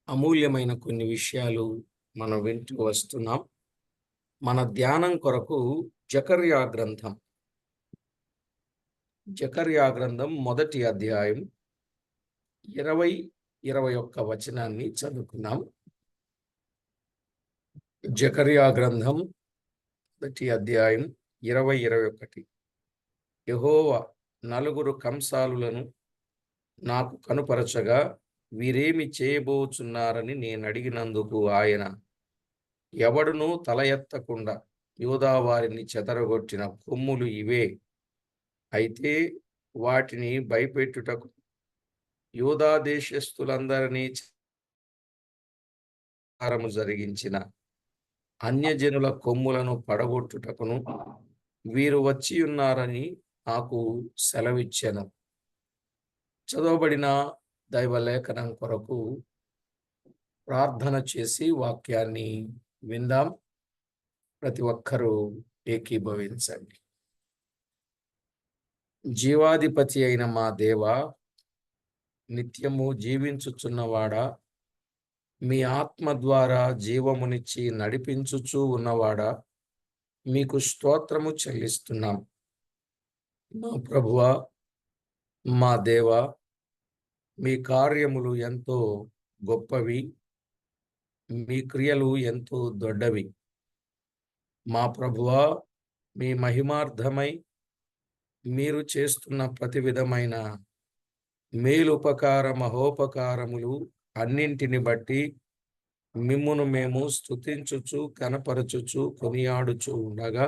అమూల్యమైన కొన్ని విషయాలు మనం వింటూ వస్తున్నాం. మన ధ్యానం కొరకు జకర్యా గ్రంథం. జకర్యా గ్రంథం మొదటి అధ్యాయం 20, 21 వచనాన్ని చదువుకున్నాం. జకర్యా గ్రంథం మొదటి అధ్యాయం 20, 21. యెహోవా నలుగురు కంసాలులను నాకు కనుపరచగా, వీరేమి చేయబోచున్నారని నేనడిగినందుకు ఆయన, ఎవడునూ తల ఎత్తకుండా యూదా వారిని చెదరగొట్టిన కొమ్ములు ఇవే. అయితే వాటిని భయపెట్టుటకు యూదా దేశస్థులందరినీ సంహారము జరిగించిన అన్యజనుల కొమ్ములను పడగొట్టుటకును వీరు వచ్చియున్నారని నాకు సెలవిచ్చెను. చదవబడిన దైవలేఖనం కొరకు ప్రార్థన చేసి వాక్యాన్ని విందాం. ప్రతి ఒక్కరూ ఏకీభవించండి. జీవాధిపతి అయిన మా దేవా, నిత్యము జీవించుచున్నవాడా, మీ ఆత్మ ద్వారా జీవమునిచ్చి నడిపించుచూ ఉన్నవాడా, మీకు స్తోత్రము చెల్లిస్తున్నాం. మా ప్రభువా, మా దేవా, మీ కార్యములు ఎంతో గొప్పవి, మీ క్రియలు ఎంతో దొడ్డవి. మా ప్రభువా, మీ మహిమార్థమై మీరు చేస్తున్న ప్రతి విధమైన మేలుపకార మహోపకారములు అన్నింటిని బట్టి మిమ్మును మేము స్తుతించుచు కనపరచుచు కొనియాడుచు ఉండగా,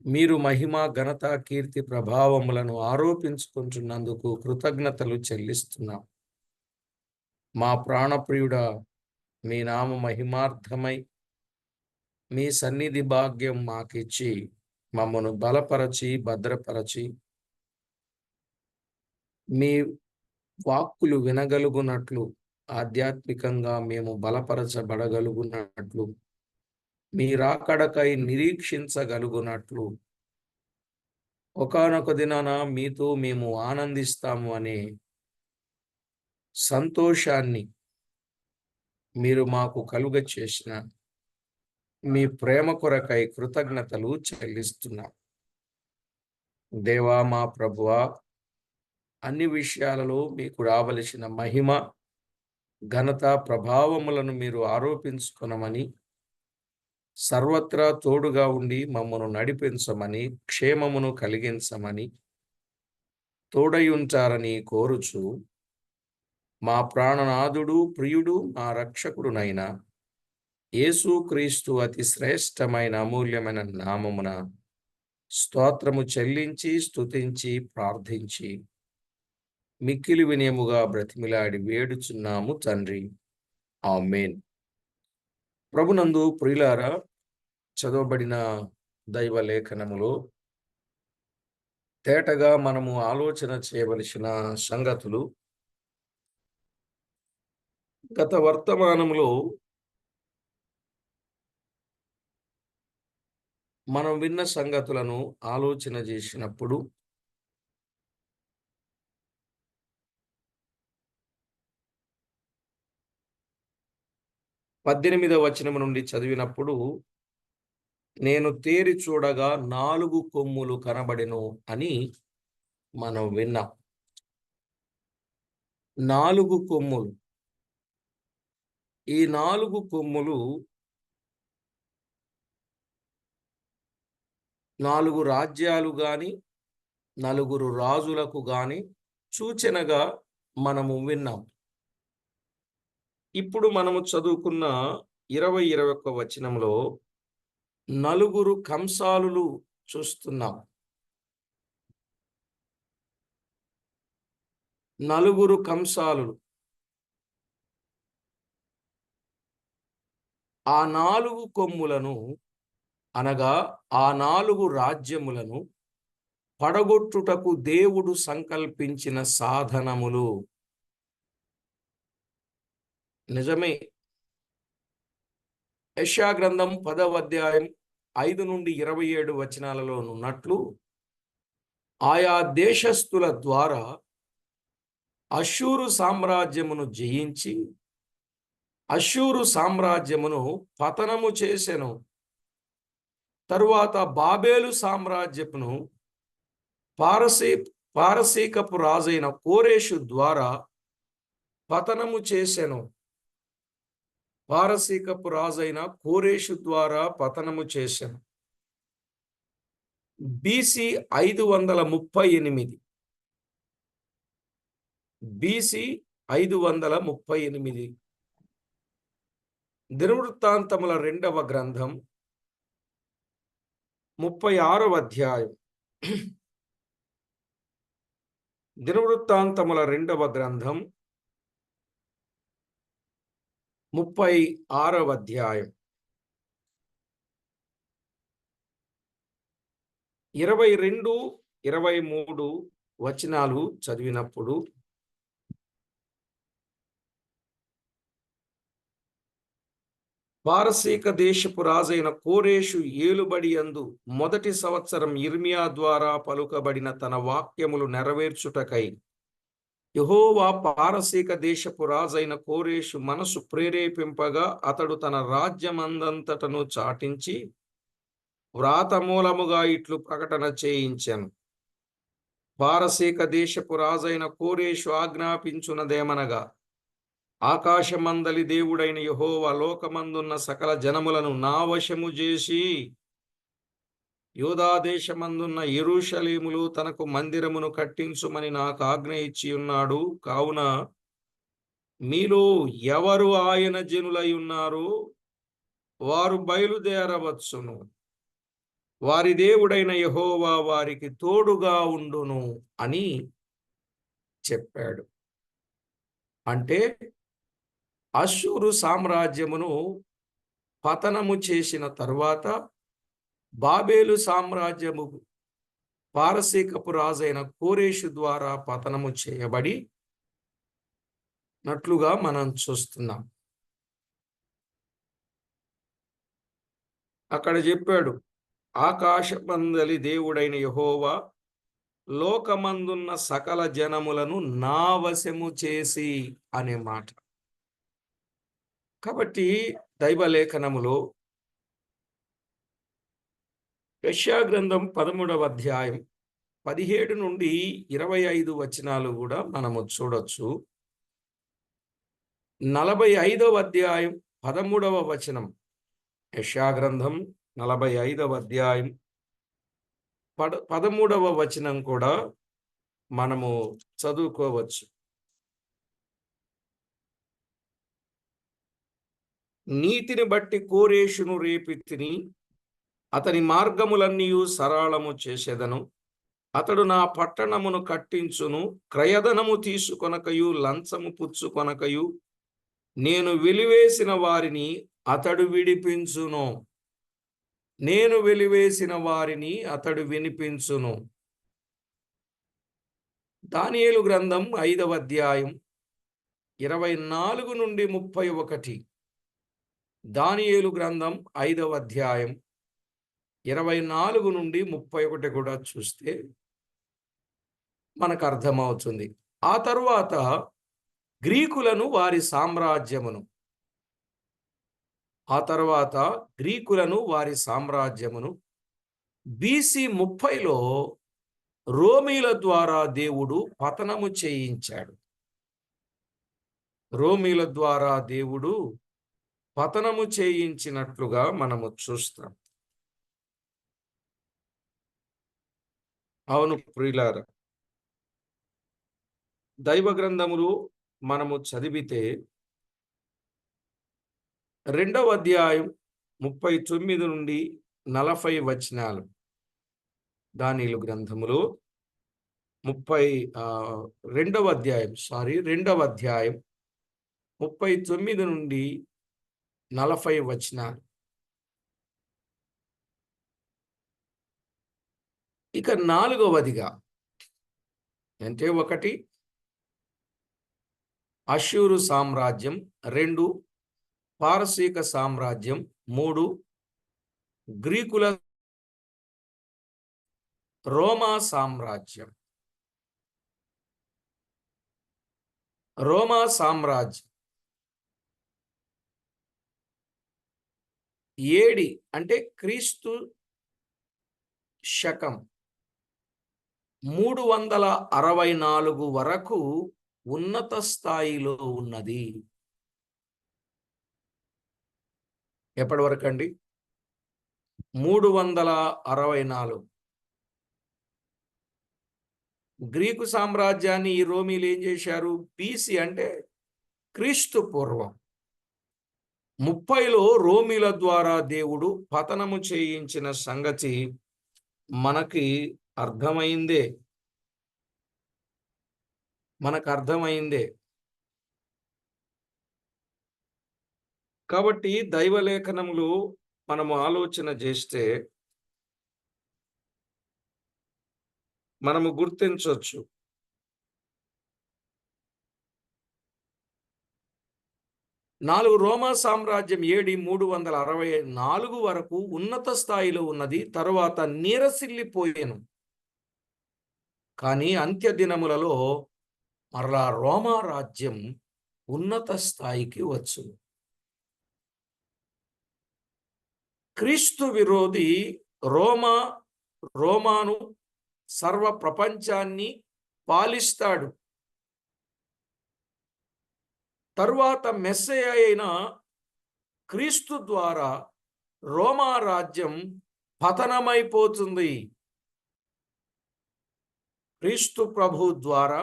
మీరు మహిమ ఘనత కీర్తి ప్రభావములను ఆరోపించుకుంటున్నందుకు కృతజ్ఞతలు చెల్లిస్తున్నాం. మా ప్రాణప్రియుడా, మీ నామ మహిమార్థమై మీ సన్నిధి భాగ్యం మాకిచ్చి మమ్మను బలపరచి భద్రపరచి, మీ వాక్కులు వినగలుగునట్లు, ఆధ్యాత్మికంగా మేము బలపరచబడగలుగునట్లు, మీ రాకడకై నిరీక్షించగలుగునట్లు, ఒకానొక దినాన మీతో మేము ఆనందిస్తాము అనే సంతోషాన్ని మీరు మాకు కలుగ చేసిన మీ ప్రేమ కొరకై కృతజ్ఞతలు చెల్లిస్తున్నాం. దేవా, మా ప్రభువా, అన్ని విషయాలలో మీకు రావలసిన మహిమ ఘనత ప్రభావములను మీరు ఆరోపించుకొనమని, సర్వత్రా తోడుగా ఉండి మమ్మను నడిపించమని, క్షేమమును కలిగించమని, తోడయుంటారని కోరుచు, మా ప్రాణనాథుడు ప్రియుడు మా రక్షకుడునైన యేసుక్రీస్తు అతి శ్రేష్టమైన అమూల్యమైన నామమున స్తోత్రము చెల్లించి స్తుతించి ప్రార్థించి మిక్కిలి వినయముగా బ్రతిమిలాడి వేడుచున్నాము తండ్రి. ఆమేన్. ప్రభునందు ప్రియులారా, చదవబడిన దైవ లేఖనములో తేటగా మనము ఆలోచన చేయవలసిన సంగతులు, గత వర్తమానములో మనం విన్న సంగతులను ఆలోచన చేసినప్పుడు 18వ వచనము నుండి చదివినప్పుడు, నేను తేరి చూడగా 4 కొమ్ములు కనబడెను అని మనం విన్నాం. 4 కొమ్ములు. ఈ 4 కొమ్ములు 4 రాజ్యాలు గాని, 4 రాజులకు గాని సూచనగా మనము విన్నాం. ఇప్పుడు మనము చదువుకున్న 20, 21 వచనంలో 4 కంసాలులు చూస్తున్నాం. 4 కంసాలులు. ఆ 4 కొమ్ములను, అనగా ఆ 4 రాజ్యములను పడగొట్టుటకు దేవుడు సంకల్పించిన సాధనములు. నిజమే. యెషయా గ్రంథం 10వ అధ్యాయం 5 నుండి 27 వచనాలలో ఉన్నట్లు, ఆయా దేశస్థుల ద్వారా అష్షూరు సామ్రాజ్యమును జయించి అష్షూరు సామ్రాజ్యమును పతనము చేసెను. తరువాత బాబేలు సామ్రాజ్యమును పారసీ పారసీకపు రాజైన కోరేషు ద్వారా పతనము చేసెను. పారసీకపు రాజైన కోరేషు ద్వారా పతనము చేసెను. బీసీ 538. బీసీ 538. దినవృత్తాంతముల 2వ గ్రంథం 36వ అధ్యాయం. దినవృత్తాంతముల 2వ గ్రంథం 36వ అధ్యాయం. 22, 23 వచనాలు చదివినప్పుడు పారసీక దేశపు రాజైన కోరేషు ఏలుబడి యందు మొదటి సంవత్సరం యిర్మీయా ద్వారా పలుకబడిన తన వాక్యములు నెరవేర్చుటకై యెహోవా పారసీక దేశపు రాజైన కోరేషు మనసు ప్రేరేపింపగా అతడు తన రాజ్యమందంతటను చాటించి వ్రాత మూలముగా ఇట్లు ప్రకటన చేయించెను. పారసీక దేశపు రాజైన కోరేషు ఆజ్ఞాపించున్నదేమనగా, ఆకాశమందలి దేవుడైన యెహోవా లోకమందున్న సకల జనములను నా వశము చేసి యూదా దేశమందున్న యెరూషలేములో తనకు మందిరమును కట్టించుమని నాకు ఆజ్ఞ ఇచ్చి ఉన్నాడు. కావున మీలో ఎవరు ఆయన జనులై ఉన్నారో వారు బయలుదేరవచ్చును. వారి దేవుడైన యెహోవా వారికి తోడుగా ఉండును అని చెప్పాడు. అంటే అష్షూరు సామ్రాజ్యమును పతనము చేసిన తరువాత బాబేలు సామ్రాజ్యము పారసీకపు రాజైన కోరేషు ద్వారా పతనము చేయబడి నట్లుగా మనం చూస్తున్నాం. అక్కడ చెప్పాడు, ఆకాశమందలి దేవుడైన యెహోవా లోకమందున్న సకల జనములను నా వశము చేసి అనే మాట. కాబట్టి దైవలేఖనములో యెషయా గ్రంథం 13వ అధ్యాయం 17 నుండి 25 వచనాలు కూడా మనము చూడొచ్చు. 45వ అధ్యాయం 13వ వచనం, యెషయా గ్రంథం 45వ అధ్యాయం 13వ వచనం కూడా మనము చదువుకోవచ్చు. నీతిని బట్టి కోరేషును రేపితిని, అతని మార్గములన్నీయు సరళము చేసేదను. అతడు నా పట్టణమును కట్టించును, క్రయధనము తీసుకొనకయు లంచము పుచ్చుకొనకయు నేను వెలివేసిన వారిని అతడు విడిపించును. నేను వెలివేసిన వారిని అతడు వినిపించును. దానియేలు గ్రంథం 5వ అధ్యాయం 24 నుండి 31. దానియేలు గ్రంథం 5వ అధ్యాయం 24 నుండి 31 కూడా చూస్తే మనకు అర్థమవుతుంది. ఆ తరువాత గ్రీకులను వారి సామ్రాజ్యమును బీసీ 30లో రోమీల ద్వారా దేవుడు పతనము చేయించాడు. రోమీల ద్వారా దేవుడు పతనము చేయించినట్లుగా మనము చూస్తాం. అవును ప్రియులారా, దైవ గ్రంథములు మనము చదివితే 2వ అధ్యాయం 39 నుండి 40 వచనాలు, దానియేలు గ్రంథములో 2వ అధ్యాయం 39 నుండి 40 వచనాలు. ఇక 4వదిగా అంటే 1 అష్షూరు సామ్రాజ్యం, 2 పారసీక సామ్రాజ్యం, 3 గ్రీకుల రోమా సామ్రాజ్యం. ఏడి అంటే క్రీస్తు శకం 364 వరకు ఉన్నత స్థాయిలో ఉన్నది. ఎప్పటి వరకు అండి? 364. గ్రీకు సామ్రాజ్యాన్ని ఈ రోమీలు ఏం చేశారు? బీసీ అంటే క్రీస్తు పూర్వం 30లో రోమీల ద్వారా దేవుడు పతనము చేయించిన సంగతి మనకి అర్థమైందే. కాబట్టి దైవలేఖనములు మనము ఆలోచన చేస్తే మనము గుర్తించవచ్చు. రోమా సామ్రాజ్యం ఏడి 364 వరకు ఉన్నత స్థాయిలో ఉన్నది. తరువాత నీరసిల్లిపోయాను. కానీ అంత్య దినములలో మరలా రోమా రాజ్యం ఉన్నత స్థాయికి వచ్చును. క్రీస్తు విరోధి రోమాను సర్వ ప్రపంచాన్ని పాలిస్తాడు. తరువాత మెస్సయ అయిన క్రీస్తు ద్వారా రోమా రాజ్యం పతనమైపోతుంది. క్రీస్తు ప్రభు ద్వారా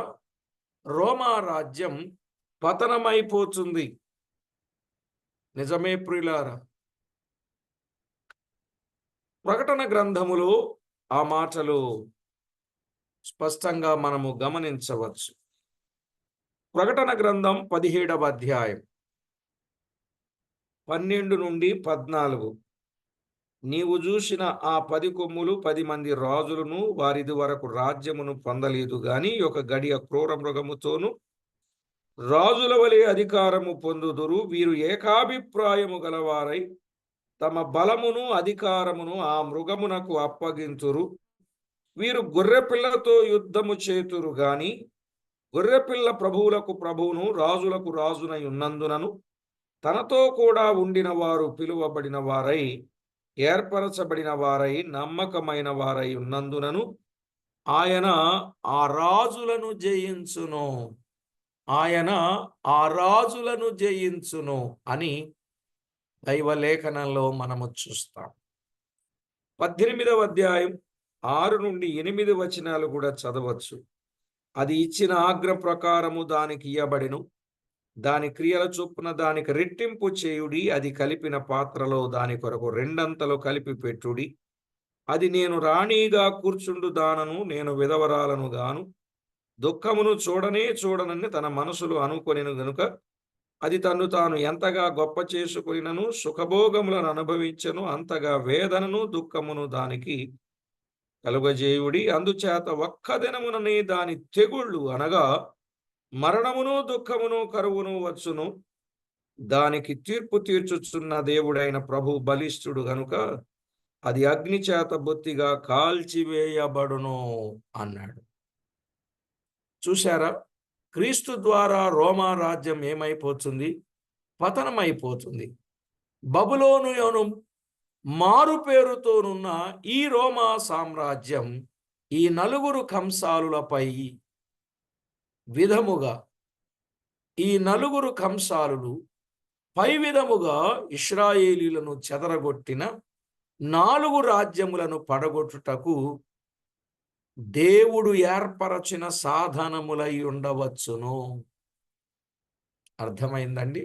రోమా రాజ్యం పతనమైపోతుంది. నిజమే ప్రియులారా? ప్రకటన గ్రంథములో ఆ మాటలు స్పష్టంగా మనము గమనించవచ్చు. ప్రకటన గ్రంథం 17వ అధ్యాయం 12 నుండి 14. నీవు చూసిన ఆ 10 కొమ్ములు 10 మంది రాజులను వారిది వరకు రాజ్యమును పొందలేదు గాని ఒక గడియ క్రూర మృగముతోను రాజుల వలె అధికారము పొందుదురు. వీరు ఏకాభిప్రాయము గలవారై తమ బలమును అధికారమును ఆ మృగమునకు అప్పగింతురు. వీరు గొర్రెపిల్లతో యుద్ధము చేతురు గాని గొర్రెపిల్ల ప్రభువులకు ప్రభువును రాజులకు రాజునై ఉన్నందునను తనతో కూడా ఉండిన వారు పిలువబడిన వారై ఏర్పరచబడిన వారై నమ్మకమైన వారై ఉన్నందునను ఆయన ఆ రాజులను జయించును అని దైవలేఖనంలో మనము చూస్తాం. 18వ అధ్యాయం 6 నుండి 8 వచనాలు కూడా చదవచ్చు. అది ఇచ్చిన ఆజ్ఞ ప్రకారము దానికి ఇయ్యబడెను. దాని క్రియల చొప్పున దానికి రెట్టింపు చేయుడి. అది కలిపిన పాత్రలో దాని కొరకు 2 అంతలు కలిపి పెట్టుడి. అది నేను రాణిగా కూర్చుండు దానను, నేను విధవరాలను గాను, దుఃఖమును చూడనని తన మనసులో అనుకొనెను గనుక అది తన్ను తాను ఎంతగా గొప్ప చేసుకొనినను సుఖభోగములను అనుభవించెను. అంతగా వేదనను దుఃఖమును దానికి కలుగజేయుడి. అందుచేత ఒక్క దినముననే దాని తెగుళ్ళు అనగా మరణమును దుఃఖమును కరువును వచ్చును. దానికి తీర్పు తీర్చుచున్న దేవుడైన ప్రభు బలిష్ఠుడు గనుక అది అగ్ని చేత బొత్తిగా కాల్చివేయబడును అన్నాడు. చూశారా? క్రీస్తు ద్వారా రోమా రాజ్యం ఏమైపోతుంది? పతనమైపోతుంది. బబులోను మారు పేరుతోనున్న ఈ రోమా సామ్రాజ్యం ఈ 4 కంసాలులపై విధముగా ఈ 4 కంసాలులు పై విధముగా ఇశ్రాయేలీలను చెదరగొట్టిన 4 రాజ్యములను పడగొట్టుటకు దేవుడు ఏర్పరచిన సాధనములై ఉండవచ్చును. అర్థమైందండి?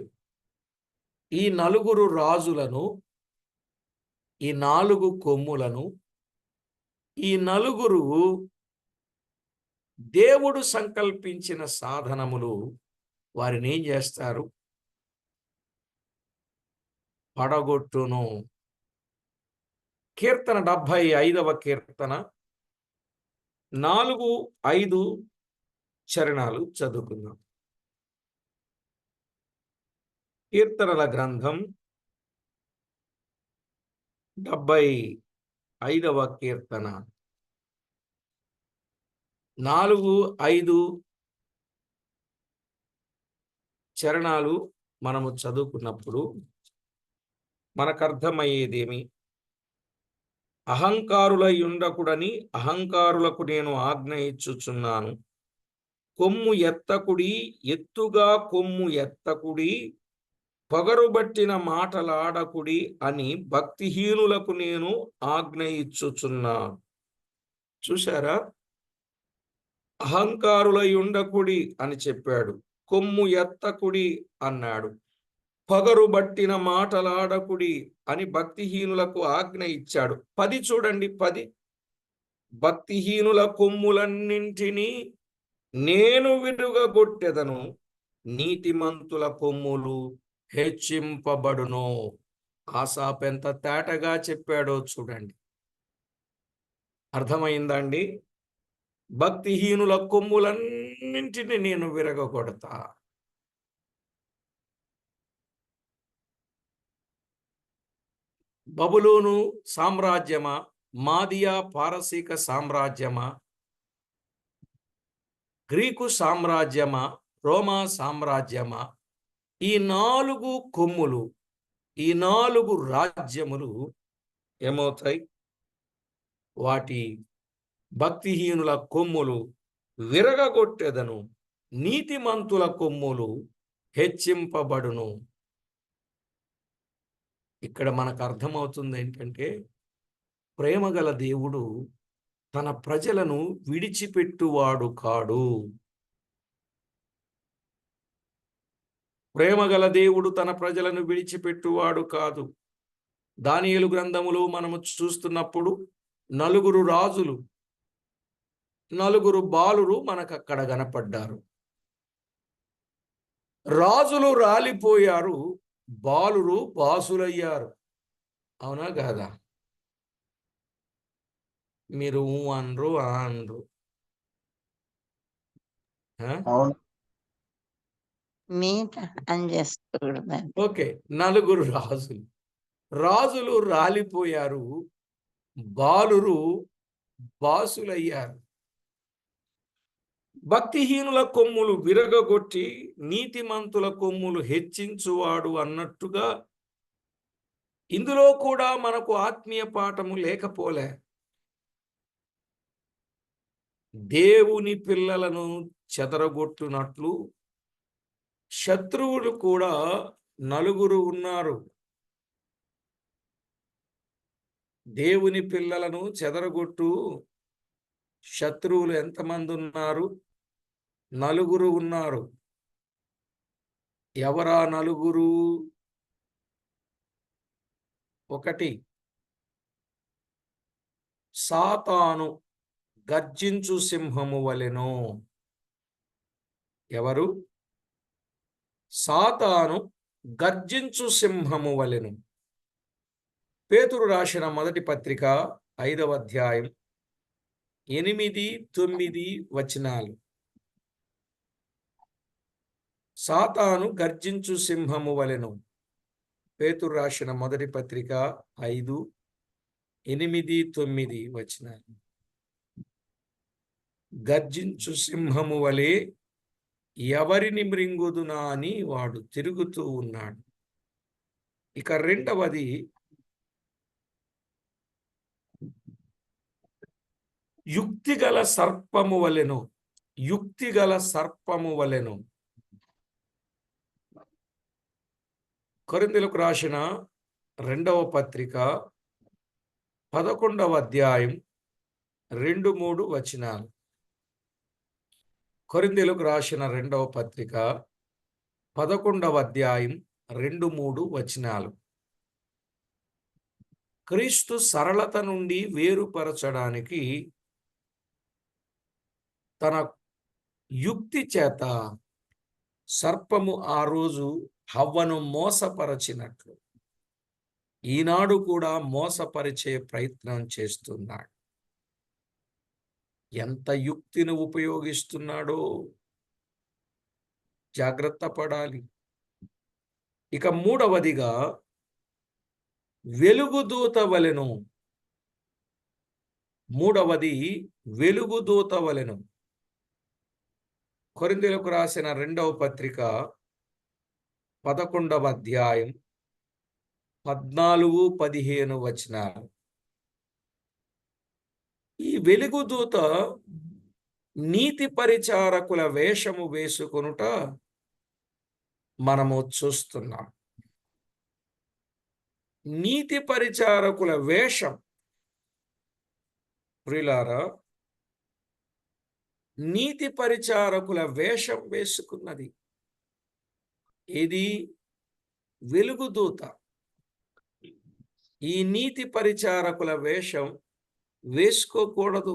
ఈ 4 రాజులను, ఈ 4 కొమ్ములను, ఈ 4 దేవుడు సంకల్పించిన సాధనములు వారిని ఏం చేస్తారు? పడగొట్టును. కీర్తన 75వ కీర్తన 4-5 చరణాలు చదువుకుందాం. కీర్తనల గ్రంథం 75వ కీర్తన 4-5 చరణాలు మనము చదువుకున్నప్పుడు మనకు అర్థమయ్యేదేమి? అహంకారులై ఉండకుడని అహంకారులకు నేను ఆజ్ఞ ఇచ్చుచున్నాను. కొమ్ము ఎత్తకుడి, ఎత్తుగా కొమ్ము ఎత్తకుడి, పొగరుబట్టిన మాటలాడకుడి అని భక్తిహీనులకు నేను ఆజ్ఞ ఇచ్చుచున్నాను. చూశారా? అహంకారులై ఉండకుడి అని చెప్పాడు, కొమ్ము ఎత్తకుడి అన్నాడు, పగరుబట్టిన మాటలాడకుడి అని భక్తిహీనులకు ఆజ్ఞ ఇచ్చాడు. 10 చూడండి, 10. భక్తిహీనుల కొమ్ములన్నింటినీ నేను విరుగగొట్టెదను, నీతిమంతుల కొమ్ములు హెచ్చింపబడును. ఆసాపు ఎంత తేటగా చెప్పాడో చూడండి. అర్థమైందండి? భక్తిహీనుల కొమ్ములన్నింటినీ నేను విరగొడతా. బబులోను సామ్రాజ్యమా, మాదియా పారసీక సామ్రాజ్యమా, గ్రీకు సామ్రాజ్యమా, రోమా సామ్రాజ్యమా, ఈ 4 కొమ్ములు, ఈ 4 రాజ్యములు ఏమవుతాయి? వాటి భక్తిహీనుల కొమ్ములు విరగగొట్టెదను, నీతిమంతుల కొమ్ములు హెచ్చింపబడును. ఇక్కడ మనకు అర్థమవుతుంది ఏంటంటే, ప్రేమగల దేవుడు తన ప్రజలను విడిచిపెట్టువాడు కాడు. ప్రేమగల దేవుడు తన ప్రజలను విడిచిపెట్టువాడు కాదు. దానియేలు గ్రంథములో మనము చూస్తున్నప్పుడు 4 రాజులు, 4 బాలురు మనకు అక్కడ కనపడ్డారు. రాజులు రాలిపోయారు, బాలురు బాసులయ్యారు. అవునా కాదా? మీరు అనరు అనరు. ఓకే, 4 రాజులు రాలిపోయారు, బాలురు బాసులయ్యారు. భక్తిహీనుల కొమ్ములు విరగగొట్టి నీతిమంతుల కొమ్ములు హెచ్చించువాడు అన్నట్టుగా ఇందులో కూడా మనకు ఆత్మీయ పాఠము లేకపోలే. దేవుని పిల్లలను చెదరగొట్టునట్లు శత్రువులు కూడా 4 ఉన్నారు. దేవుని పిల్లలను చెదరగొట్టు శత్రువులు ఎంతమంది ఉన్నారు? 4 ఉన్నారు. ఎవరా 4? 1, సాతాను గర్జించు సింహము వలెను. ఎవరు? సాతాను గర్జించు సింహము వలెను. పేతురు రాసిన మొదటి పత్రిక 5వ అధ్యాయం 8, 9 వచనాలు. సాతాను గర్జించు సింహము వలెను. పేతురు రాసిన మొదటి పత్రిక 5, 8, 9 వచనాలు. గర్జించు సింహము వలె ఎవరిని మృంగుదునా అని వాడు తిరుగుతూ ఉన్నాడు. ఇక 2వది, యుక్తిగల సర్పము వలెను. యుక్తిగల సర్పము వలెను. కొరింథీయులకు రాసిన 2వ పత్రిక 11వ అధ్యాయం 2, 3 వచనాలు. కొరింథీయులకు రాసిన 2వ పత్రిక 11వ అధ్యాయం 2, 3 వచనాలు. క్రీస్తు సరళత నుండి వేరుపరచడానికి తన యుక్తి చేత సర్పము ఆ రోజు హవ్వను మోసపరచినట్లు ఈనాడు కూడా మోసపరిచే ప్రయత్నం చేస్తున్నాడు. ఎంత యుక్తిని ఉపయోగిస్తున్నాడో జాగ్రత్త పడాలి. ఇక 3వదిగా, వెలుగుదూత వలెను. 3వది వెలుగుదూత వలెను. కొరింథీయులకు రాసిన 2వ పత్రిక 11వ అధ్యాయం 14, 15 వచనాలు. ఈ వెలుగుదూత నీతి పరిచారకుల వేషము వేసుకొనుట మనము చూస్తున్నాం. నీతి పరిచారకుల వేషం ప్రియులారా, నీతి పరిచారకుల వేషం వేసుకున్నది. ఇది వెలుగుదూత. ఈ నీతి పరిచారకుల వేషం వేసుకోకూడదు.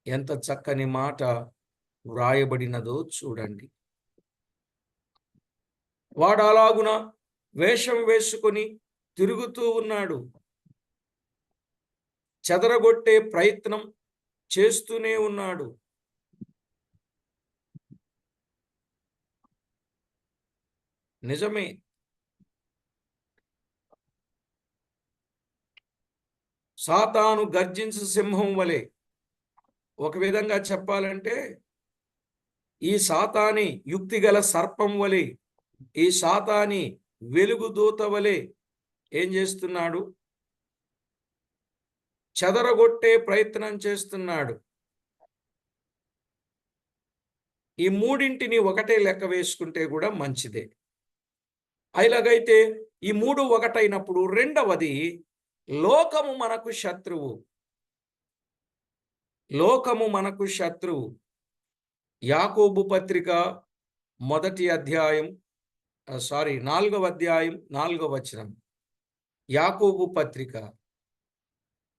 ఎంత చక్కని మాట వ్రాయబడినదో చూడండి. వాడు అలాగున వేషం వేసుకొని తిరుగుతూ ఉన్నాడు. చెదరగొట్టే ప్రయత్నం చేస్తూనే ఉన్నాడు. నిజమే, సాతాను గర్జించు సింహం వలె, ఒక విధంగా చెప్పాలంటే ఈ సాతాని యుక్తిగల సర్పం వలె, ఈ సాతాని వెలుగుదూత వలె ఏం చేస్తున్నాడు? చెదరగొట్టే ప్రయత్నం చేస్తున్నాడు. ఈ మూడింటిని ఒకటే లెక్క వేసుకుంటే కూడా మంచిదే. అలాగైతే ఈ మూడు ఒకటైనప్పుడు రెండవది, లోకము మనకు శత్రువు. లోకము మనకు శత్రువు. యాకోబు పత్రిక 4వ అధ్యాయం 4వ వచనం. యాకోబు పత్రిక,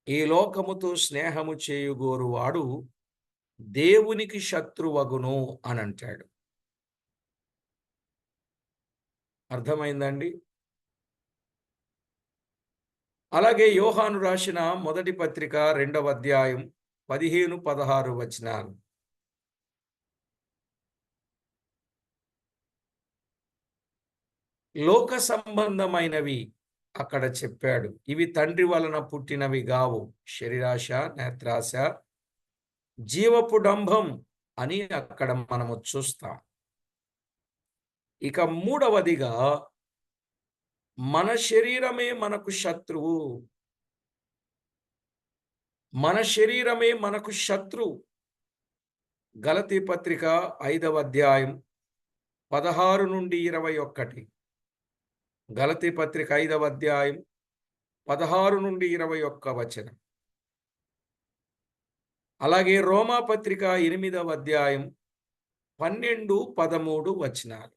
ఈ లోకముతో స్నేహము చేయుగోరువాడు దేవునికి శత్రువగును అని అంటాడు. అర్థమైందండి? అలాగే యోహాను రాసిన మొదటి పత్రిక 2వ అధ్యాయం 15, 16 వచనాలు. లోక సంబంధమైనవి అక్కడ చెప్పాడు. ఇవి తండ్రి వలన పుట్టినవి గావు, శరీరాశ, నేత్రాశ, జీవపు డంభం అని అక్కడ మనము చూస్తాం. ఇక మూడవదిగా, మన శరీరమే మనకు శత్రువు. మన శరీరమే మనకు శత్రువు. గలతీ పత్రిక 5వ అధ్యాయం 16 నుండి 21. గలతీ పత్రిక 5వ అధ్యాయం 16 నుండి 21 వచనం. అలాగే రోమా పత్రిక 8వ అధ్యాయం 12, 13 వచనాలు.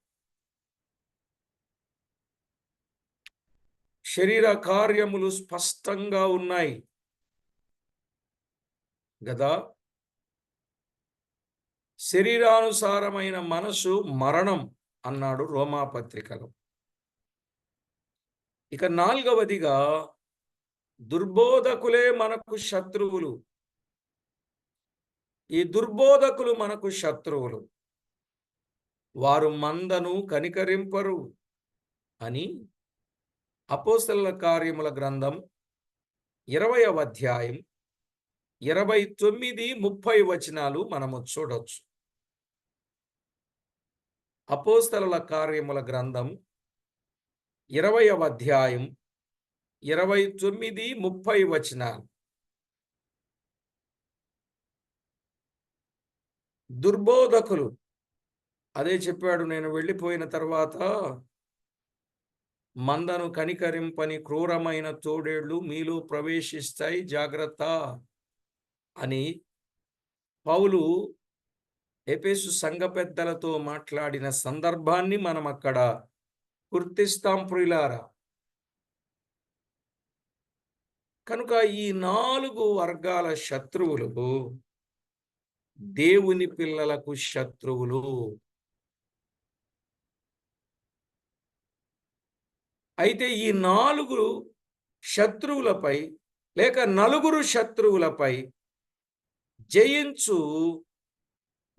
శరీర కార్యములు స్పష్టంగా ఉన్నాయి గదా. శరీరానుసారమైన మనసు మరణం అన్నాడు రోమా పత్రికలో. ఇక నాలుగవదిగా, దుర్బోధకులే మనకు శత్రువులు. ఈ దుర్బోధకులు మనకు శత్రువులు. వారు మందను కనికరింపరు అని అపోస్తలుల కార్యముల గ్రంథం 20వ అధ్యాయం 29, 30 వచనాలు మనము చూడొచ్చు. అపోస్తలుల కార్యముల గ్రంథం 20వ అధ్యాయం 29, 30 వచనాలు. దుర్బోధకులు, అదే చెప్పాడు, నేను వెళ్ళిపోయిన తర్వాత మందను కనికరింపని క్రూరమైన తోడేళ్లు మీలో ప్రవేశిస్తాయి, జాగ్రత్త అని పౌలు ఎఫెసు సంఘ పెద్దలతో మాట్లాడిన సందర్భాన్ని మనం అక్కడ గుర్తిస్తాం ప్రియులారా. కనుక ఈ 4 వర్గాల శత్రువులు దేవుని పిల్లలకు శత్రువులు. అయితే ఈ 4 శత్రువులపై లేక 4 శత్రువులపై జయించు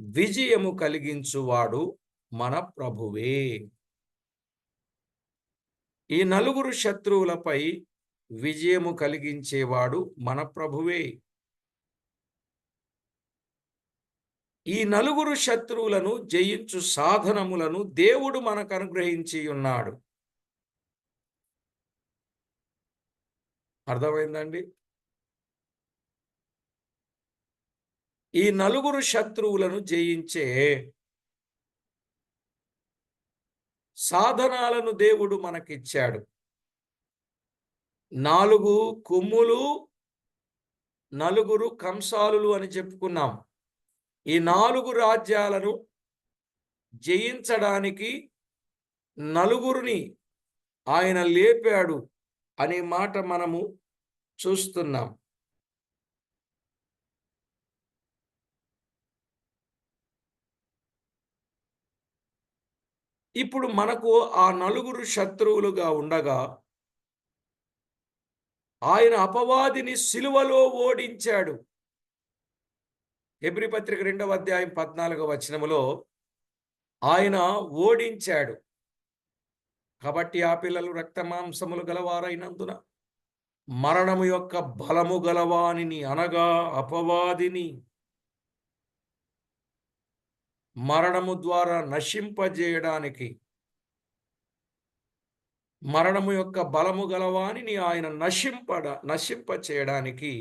విజయము కలిగించువాడు మన ప్రభువే. ఈ 4 శత్రువులపై విజయము కలిగించేవాడు మన ప్రభువే. ఈ 4 శత్రువులను జయించు సాధనములను దేవుడు మనకు అనుగ్రహించి ఉన్నాడు. అర్థమైందండి? ఈ నలుగురు శత్రువులను జయించే సాధనాలను దేవుడు మనకిచ్చాడు. 4 కొమ్ములు, నలుగురు కంసాలులు అని చెప్పుకున్నాం. ఈ 4 రాజ్యాలను జయించడానికి నలుగురిని ఆయన లేపాడు అనే మాట మనము చూస్తున్నాం. ఇప్పుడు మనకు ఆ నలుగురు శత్రువులుగా ఉండగా ఆయన అపవాదిని సిలువలో ఓడించాడు. హెబ్రీ పత్రిక 2వ అధ్యాయం 14వ వచనములో ఆయన ఓడించాడు. కాబట్టి ఆ పిల్లలు రక్తమాంసములు గలవారైనందున మరణము యొక్క బలము గలవానిని అనగా అపవాదిని మరణము ద్వారా నశింపజేయడానికి, మరణము యొక్క బలము గలవానిని ఆయన నశింపచేయడానికి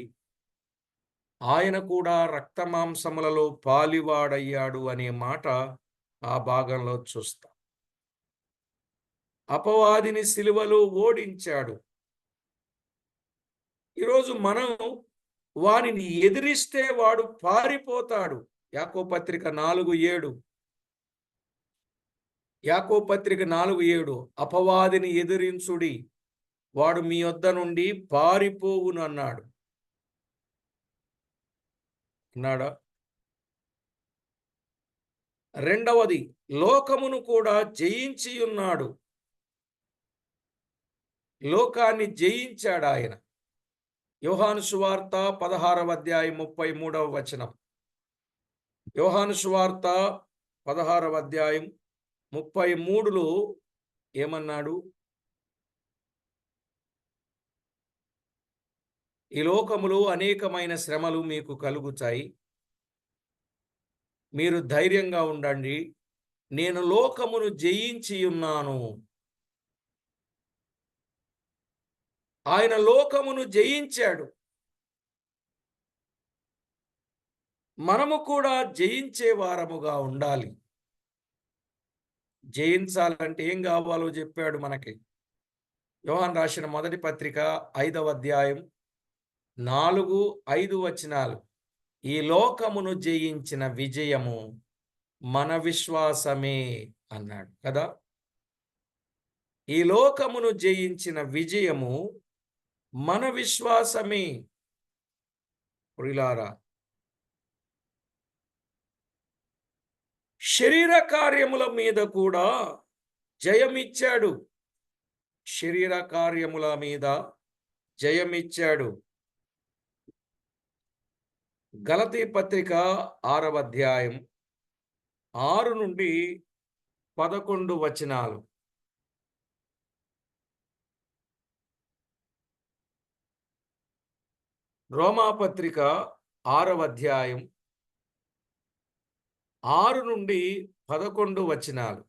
ఆయన కూడా రక్తమాంసములలో పాలివాడయ్యాడు అనే మాట ఆ భాగంలో చూస్తాం. అపవాదిని సిలువలో ఓడించాడు. ఈరోజు మనం వానిని ఎదిరిస్తే వాడు పారిపోతాడు. యాకోబు పత్రిక 4:7. యాకోబు పత్రిక 4:7 అపవాదిని ఎదిరించుడి, వాడు మీ యొద్ద నుండి పారిపోవును అన్నాడు. అన్నాడా? రెండవది, లోకమును కూడా జయించి ఉన్నాడు. లోకాన్ని జయించాడు ఆయన. యోహాను సువార్త 16వ అధ్యాయం 33వ వచనం. యోహాను సువార్త 16వ అధ్యాయం 33లో ఏమన్నాడు? ఈ లోకములో అనేకమైన శ్రమలు మీకు కలుగుతాయి, మీరు ధైర్యంగా ఉండండి, నేను లోకమును జయించి ఉన్నాను. ఆయన లోకమును జయించాడు. మనము కూడా జయించే వారముగా ఉండాలి. జయించాలంటే ఏం కావాలో చెప్పాడు మనకి. యోహాను రాసిన మొదటి పత్రిక 5వ అధ్యాయం 4-5 వచనాలు. ఈ లోకమును జయించిన విజయము మన విశ్వాసమే అన్నాడు కదా. ఈ లోకమును జయించిన విజయము మన విశ్వాసమే. ప్రియులారా, శరీర కార్యముల మీద కూడా జయమిచ్చాడు. శరీర కార్యముల మీద జయమిచ్చాడు. గలతీ పత్రిక 6వ అధ్యాయం 6-11 వచనాలు. రోమాపత్రిక 6వ అధ్యాయం 6-11 వచనాలు.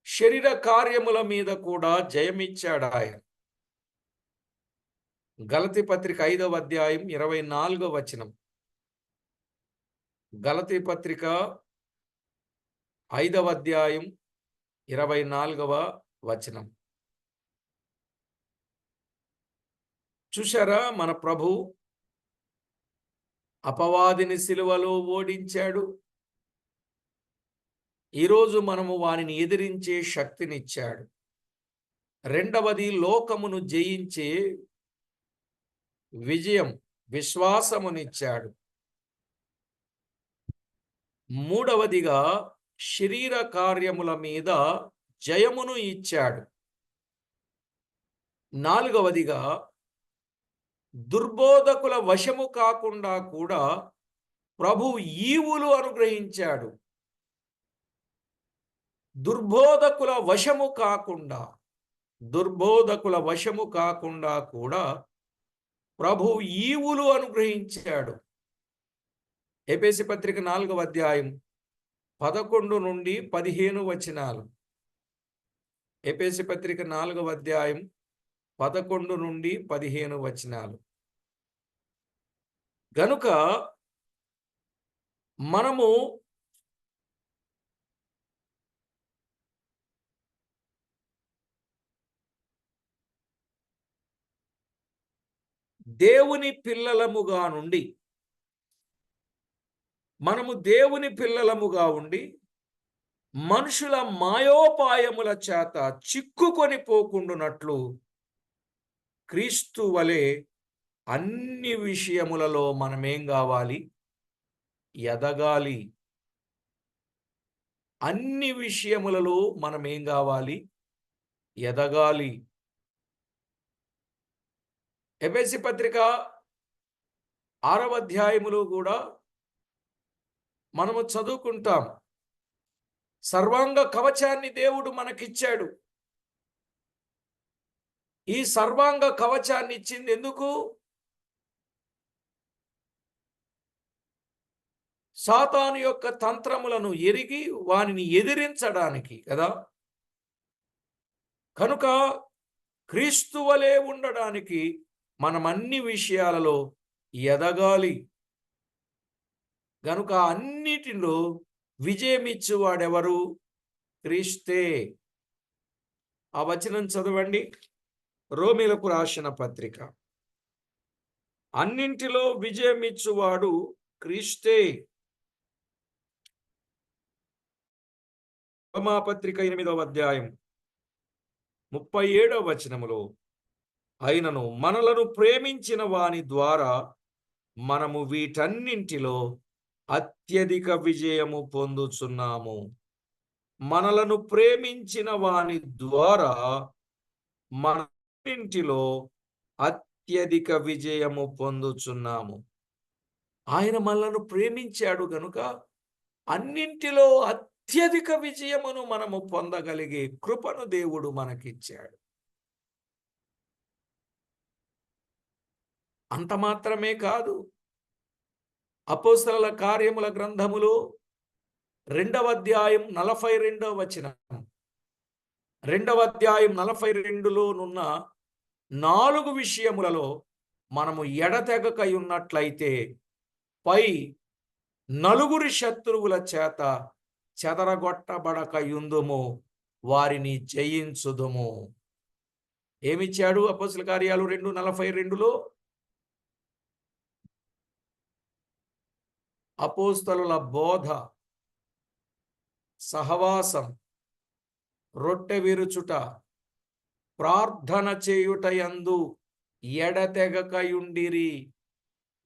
శరీర కార్యముల మీద కూడా జయమిచ్చాడు ఆయన. గలతీ పత్రిక 5వ అధ్యాయం 24వ వచనం. గలతీ పత్రిక 5వ అధ్యాయం 24వ వచనం. చూశారా, మన ప్రభు అపవాదిని సిలువలో ఓడించాడు. ఈరోజు మనము వానిని ఎదిరించే శక్తినిచ్చాడు. రెండవది, లోకమును జయించే విజయం, విశ్వాసమునిచ్చాడు. మూడవదిగా, శరీర కార్యముల మీద జయమును ఇచ్చాడు. నాలుగవదిగా, దుర్బోధకుల వశము కాకుండా కూడా ప్రభు ఈవులు అనుగ్రహించాడు. దుర్బోధకుల వశము కాకుండా కూడా ప్రభు ఈవులు అనుగ్రహించాడు. ఎఫెసీ పత్రిక 4వ అధ్యాయం 11-15 వచనాలు. ఎఫెసీ పత్రిక 4వ అధ్యాయం 11 నుండి 15 వచనాలు. గనుక మనము దేవుని పిల్లలముగా నుండి ఉండి మనుషుల మాయోపాయముల చేత చిక్కుకొని పోకుండునట్లు క్రీస్తు వలె అన్ని విషయములలో మనమేం కావాలి? ఎదగాలి. అన్ని విషయములలో మనమేం కావాలి? ఎదగాలి. ఎఫెసీ పత్రిక 6వ అధ్యాయములో కూడా మనము చదువుకుంటాం. సర్వాంగ కవచాన్ని దేవుడు మనకిచ్చాడు. ఈ సర్వాంగ కవచాన్ని ఇచ్చింది ఎందుకు? సాతాను యొక్క తంత్రములను ఎరిగి వానిని ఎదిరించడానికి కదా. కనుక క్రీస్తు వలె ఉండడానికి మనం అన్ని విషయాలలో ఎదగాలి. గనుక అన్నిటిలో విజయమిచ్చువాడెవరు? క్రీస్తే. ఆ వచనం చదవండి. రోమీలకు రాసిన పత్రిక. అన్నింటిలో విజయమిచ్చువాడు క్రీస్తే. రోమా పత్రిక 8వ అధ్యాయం 37వ వచనములో, అయినను మనలను ప్రేమించిన వాని ద్వారా మనము వీటన్నింటిలో అత్యధిక విజయము పొందుచున్నాము. మనలను ప్రేమించిన వాని ద్వారా మనటిలో అత్యధిక విజయము పొందుచున్నాము. ఆయన మనలను ప్రేమించాడు గనుక అన్నింటిలో అత్యధిక విజయమును మనము పొందగలిగే కృపను దేవుడు మనకిచ్చాడు. అంత మాత్రమే కాదు, అపోస్తలుల కార్యముల గ్రంథములో 2వ అధ్యాయం 42వ వచనం, 2వ అధ్యాయం 42లోనున్న 4 విషయములలో మనము ఎడతెగక ఉన్నట్లయితే పై 4 శత్రువుల చేత చెదరగొట్టబడక యుందుము, వారిని జయించుదుము. ఏమిచ్చాడు అపోస్తలుల కార్యాలు 2:42లో? అపోస్తలుల బోధ, సహవాసం, రొట్టె విరుచుట, ప్రార్థన చేయుటయందు ఎడతెగకయుండిరి.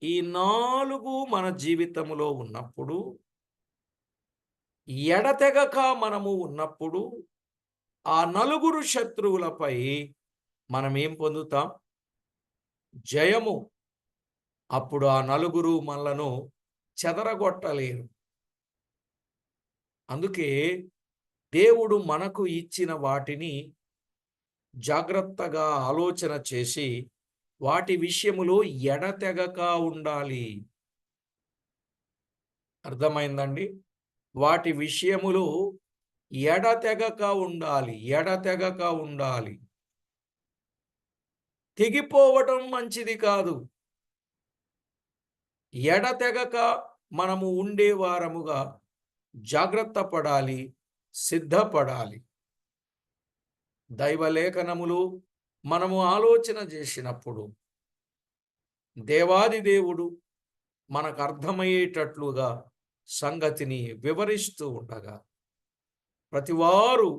ఈ 4 మన జీవితములో ఉన్నప్పుడు, ఎడతెగక మనము ఉన్నప్పుడు ఆ 4 శత్రువులపై మనం ఏం పొందుతాం? జయము. అప్పుడు ఆ 4 మనలను చెదరగొట్టలేరు. అందుకే దేవుడు మనకు ఇచ్చిన వాటిని జాగ్రత్తగా ఆలోచన చేసి వాటి విషయములో ఎడతెగక ఉండాలి. అర్థమైందండి? వాటి విషయములో ఎడతెగక ఉండాలి. ఎడతెగక ఉండాలి. తెగిపోవడం మంచిది కాదు. ఎడతెగక మనము ఉండేవారముగా జాగ్రత్త పడాలి, సిద్ధపడాలి. దైవలేఖనములు మనము ఆలోచన చేసినప్పుడు దేవాది దేవుడు మనకు అర్థమయ్యేటట్లుగా సంగతిని వివరిస్తూ ఉండగా ప్రతివారు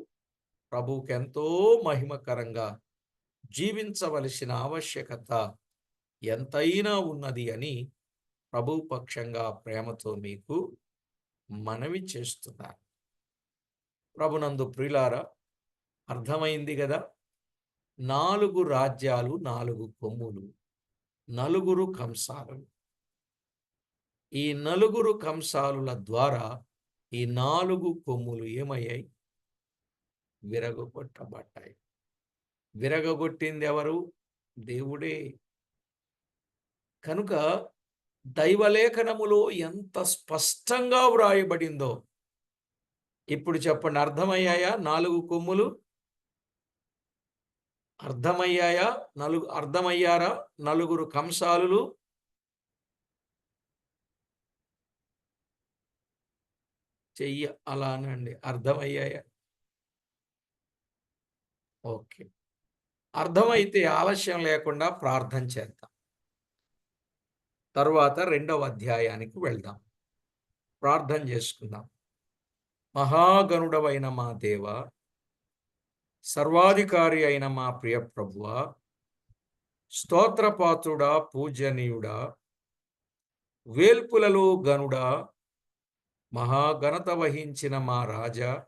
ప్రభువుకు ఎంతో మహిమకరంగా జీవించవలసిన ఆవశ్యకత ఎంతైనా ఉన్నది అని ప్రభు పక్షంగా ప్రేమతో మీకు మనవి చేస్తున్నారు. ప్రభునందు ప్రియులారా, అర్థమైంది కదా? 4 రాజ్యాలు, 4 కొమ్ములు, 4 కంసాలు. ఈ 4 కంసాలుల ద్వారా ఈ 4 కొమ్ములు ఏమయ్యాయి? విరగొట్టబడ్డాయి. విరగొట్టింది ఎవరు? దేవుడే. కనుక దైవలేఖనములో ఎంత స్పష్టంగా వ్రాయబడిందో ఇప్పుడు చెప్పండి. అర్థమయ్యాయా 4 కొమ్ములు? అర్థమయ్యాయా? అర్థమయ్యారా? నలుగురు కంసాలులు చెయ్య అలా అనండి. అర్థమయ్యాయా? ఓకే. అర్థమైతే ఆలస్యం లేకుండా ప్రార్థన చేద్దాం. తరువాత రెండవ అధ్యాయానికి వెళ్దాం. ప్రార్థన చేసుకుందాం. మహాగణుడవైన మా దేవ, సర్వాధికారి అయిన మా ప్రియ ప్రభువా, స్తోత్రపాత్రుడా, పూజనీయుడా, వేల్పులలో గనుడా, మహాఘనత వహించిన మా రాజా,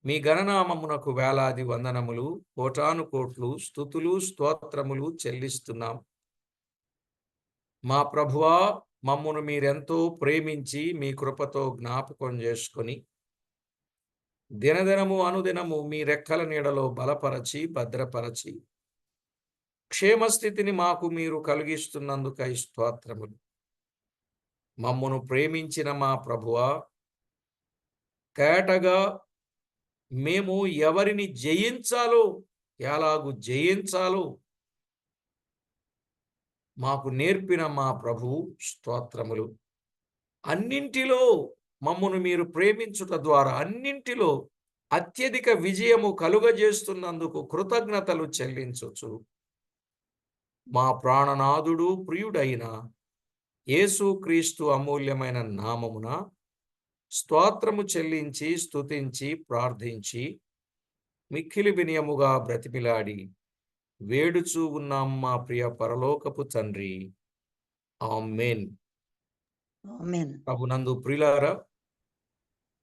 మీ గణనామమునకు వేలాది వందనములు, కోటాను కోట్లు స్తుతులు స్తోత్రములు చెల్లిస్తున్నాం. మా ప్రభువా, మమ్మును మీరెంతో ప్రేమించి మీ కృపతో జ్ఞాపకం చేసుకొని దినదినము అనుదినము మీ రెక్కల నీడలో బలపరచి భద్రపరచి క్షేమస్థితిని మాకు మీరు కలిగిస్తున్నందుకై స్తోత్రములు. మమ్మును ప్రేమించిన మా ప్రభువా, తేటగా మేము ఎవరిని జయించాలో, ఎలాగు జయించాలో మాకు నేర్పిన మా ప్రభువు స్తోత్రములు. అన్నింటిలో మమ్మును మీరు ప్రేమించుట ద్వారా అన్నింటిలో అత్యధిక విజయము కలుగజేస్తున్నందుకు కృతజ్ఞతలు చెల్లించొచ్చు. మా ప్రాణనాథుడు ప్రియుడైన యేసుక్రీస్తు అమూల్యమైన నామమున స్తోత్రము చెల్లించి స్తుతించి ప్రార్థించి మిక్కిలి వినయముగా బ్రతిమిలాడి వేడుచూ ఉన్నాం మా ప్రియ పరలోకపు తండ్రి. ఆమేన్. ఆమేన్. ప్రభునందు ప్రియులారా,